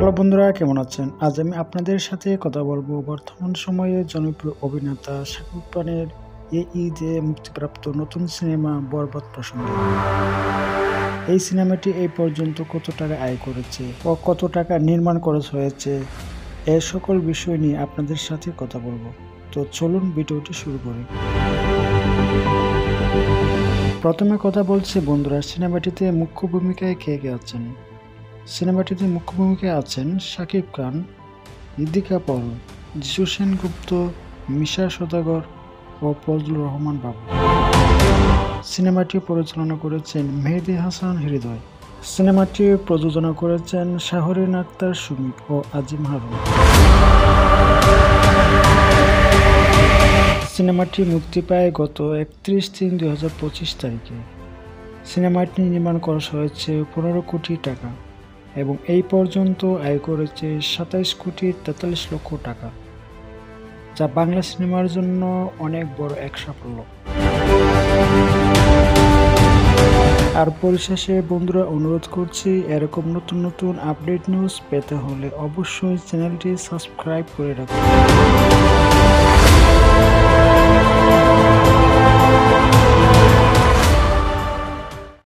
Hello বন্ধুরা, কেমন আছেন? আজ আমি আপনাদের সাথে কথা বলবো বর্তমান সময়ে জনপ্রিয় অভিনেতা শাকিব খানের এই ঈদে মুক্তিপ্রাপ্ত নতুন সিনেমা বরবাদ প্রসঙ্গে। এই সিনেমাটি এই পর্যন্ত কত টাকা আয় করেছে ও কত টাকা নির্মাণ খরচ হয়েছে, এ সকল বিষয় নিয়ে আপনাদের সাথে কথা বলবো। তো চলুন ভিডিওটি শুরু করি। প্রথমে কথা বলছি বন্ধুরা, সিনেমাটিতে মুখ্য ভূমিকায় কে কে আছেন। সিনেমাটিতে মুখ্য ভূমিকায় আছেন শাকিব খান, দীপিকা পাল, যিশু সেনগুপ্ত, মিশা সওদাগর ও ফজলুর রহমান বাবু। সিনেমাটি পরিচালনা করেছেন মেহেদী হাসান হৃদয়। সিনেমাটি প্রযোজনা করেছেন শাহরিন আক্তার সুমিত ও আজিম হারুন। সিনেমাটি মুক্তি পায় গত 31/3/2025 তারিখে। সিনেমাটি নির্মাণ করা হয়েছে 15 কোটি টাকা এবং এই পর্যন্ত আয় করেছে 27,43,00,000 টাকা, যা বাংলা সিনেমার জন্য অনেক বড় এক সাফল্য। আর পরিশেষে বন্ধুরা, অনুরোধ করছি এরকম নতুন নতুন আপডেট নিউজ পেতে হলে অবশ্যই চ্যানেলটি সাবস্ক্রাইব করে রাখুন।